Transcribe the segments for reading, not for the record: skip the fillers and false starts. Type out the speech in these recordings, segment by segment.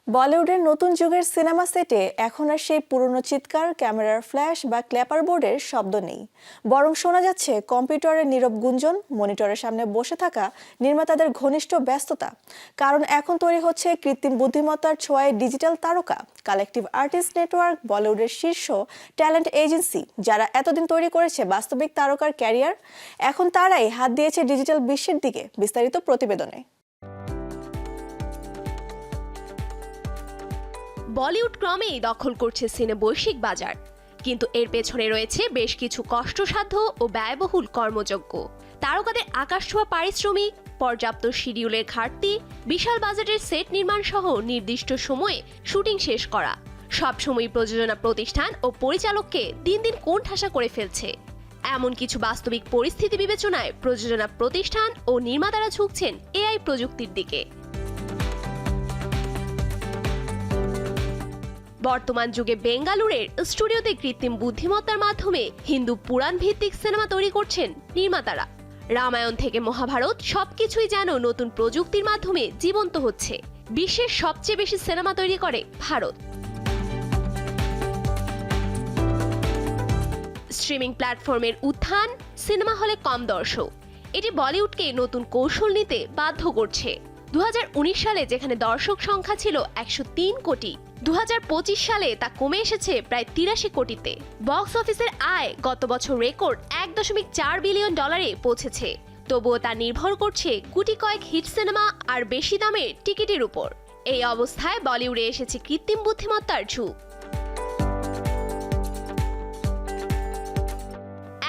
বলিউডের নতুন যুগের সিনেমা সেটে এখন আর সেই পুরনো চিৎকার, ক্যামেরার ফ্ল্যাশ বা ক্ল্যাপার বোর্ডের শব্দ নেই। বরং শোনা যাচ্ছে কম্পিউটারের নীরব গুঞ্জন, মনিটরের সামনে বসে থাকা নির্মাতাদের ঘনিষ্ঠ ব্যস্ততা। কারণ এখন তৈরি হচ্ছে কৃত্রিম বুদ্ধিমত্তার ছোঁয়ায় ডিজিটাল তারকা, কালেকটিভ আর্টিস্ট নেটওয়ার্ক, বলিউডের শীর্ষ ট্যালেন্ট এজেন্সি, যারা এতদিন তৈরি করেছে বাস্তবিক তারকার ক্যারিয়ার, এখন তারাই হাত দিয়েছে ডিজিটাল বিশ্বের দিকে। বিস্তারিত প্রতিবেদনে। বলিউড ক্রমেই দখল করছে সিনে বৈশ্বিক বাজার, কিন্তু এর পেছনে রয়েছে বেশ কিছু কষ্টসাধ্য ও ব্যয়বহুল কর্মযজ্ঞ। তারকাদের আকাশছোঁয়া পারিশ্রমিক, পর্যাপ্ত শিডিউলের ঘাটতি, বিশাল বাজেটের সেট নির্মাণ সহ নির্দিষ্ট সময়ে শুটিং শেষ করা সবসময় প্রযোজনা প্রতিষ্ঠান ও পরিচালককে দিন দিন কোণঠাসা করে ফেলছে। এমন কিছু বাস্তবিক পরিস্থিতি বিবেচনায় প্রযোজনা প্রতিষ্ঠান ও নির্মাতারা ঝুঁকছেন এআই প্রযুক্তির দিকে। বর্তমান যুগে বেঙ্গালুরের স্টুডিওতে কৃত্রিম বুদ্ধিমত্তার মাধ্যমে হিন্দু পুরাণ ভিত্তিক সিনেমা তৈরি করছেন নির্মাতারা। রামায়ণ থেকে মহাভারত সবকিছুই যেন নতুন প্রযুক্তির মাধ্যমে জীবন্ত হচ্ছে। বিশ্বের সবচেয়ে বেশি সিনেমা তৈরি করে ভারত। স্ট্রিমিং প্ল্যাটফর্মের উত্থান, সিনেমা হলে কম দর্শক, এটি বলিউডকে নতুন কৌশল নিতে বাধ্য করছে। 2019 সালে যেখানে দর্শক সংখ্যা ছিল 103 কোটি, 2025 সালে তা কমে এসেছে প্রায় 83 কোটিতে। বক্স অফিসের আয় গত বছর রেকর্ড $1.4 বিলিয়ন পৌঁছেছে। তবুও তা নির্ভর করছে গুটি কয়েক হিট সিনেমা আর বেশি দামের টিকিটের উপর। এই অবস্থায় বলিউডে এসেছে কৃত্রিম বুদ্ধিমত্তার যুগ।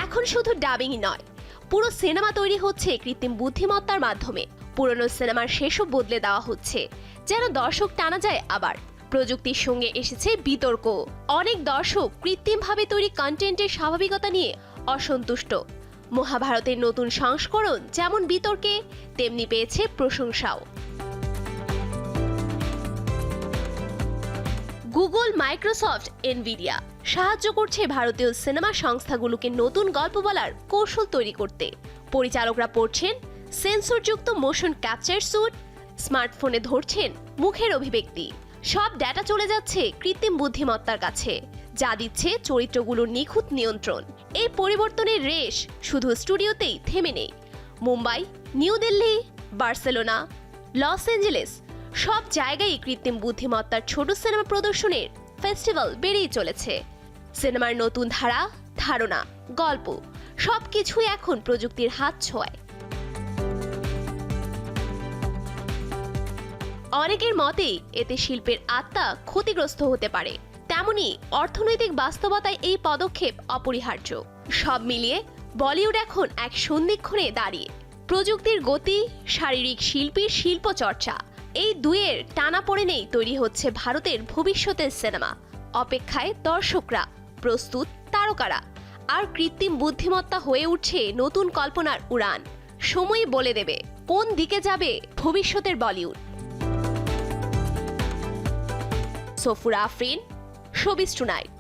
এখন শুধু ডাবিংই নয়, পুরো সিনেমা তৈরি হচ্ছে কৃত্রিম বুদ্ধিমত্তার মাধ্যমে। পুরনো সিনেমার শেষও বদলে দেওয়া হচ্ছে, যেন দর্শক টানা যায় আবার। প্রযুক্তির সঙ্গে এসেছে বিতর্ক। অনেক দর্শক কৃত্রিমভাবে তৈরি কন্টেন্টের স্বাভাবিকতা নিয়ে অসন্তুষ্ট। মহাভারতের নতুন সংস্করণ যেমন বিতর্কে, তেমনি পেয়েছে প্রশংসাও। গুগল, মাইক্রোসফট, এনভিডিয়া সাহায্য করছে ভারতীয় সিনেমা সংস্থাগুলোকে নতুন গল্প বলার কৌশল তৈরি করতে। পরিচালকরা পড়ছেন সেন্সরযুক্ত মোশন ক্যাপচার স্যুট, স্মার্টফোনে ধরছেন মুখের অভিব্যক্তি। সব ডেটা চলে যাচ্ছে কৃত্রিম বুদ্ধিমত্তার কাছে, যা দিচ্ছে চরিত্রগুলোর নিখুঁত নিয়ন্ত্রণ। এই পরিবর্তনের রেশ শুধু স্টুডিওতেই থেমে নেই। Mumbai, new Delhi, Barcelona, Los Angeles সব জায়গায় কৃত্রিম বুদ্ধিমত্তার ছোট সিনেমা প্রদর্শনের ফেস্টিভ্যাল বেড়েই চলেছে। সিনেমার নতুন ধারা, ধারণা, গল্প সবকিছুই এখন প্রযুক্তির হাত ছোঁয়ায়। অনেকের মতে এতে শিল্পের আত্মা ক্ষতিগ্রস্ত হতে পারে, তেমনি অর্থনৈতিক বাস্তবতায় এই পদক্ষেপ অপরিহার্য। সব মিলিয়ে বলিউড এখন এক সন্ধিক্ষণে দাঁড়িয়ে। প্রযুক্তির গতি, শারীরিক শিল্পীর শিল্পচর্চা, এই দুইয়ের টানাপোড়েনেই তৈরি হচ্ছে ভারতের ভবিষ্যতের সিনেমা। অপেক্ষায় দর্শকরা, প্রস্তুত তারকারা, আর কৃত্রিম বুদ্ধিমত্তা হয়ে উঠছে নতুন কল্পনার উড়ান। সময়ই বলে দেবে কোন দিকে যাবে ভবিষ্যতের বলিউড। Safura Afrin, showbiz tonight.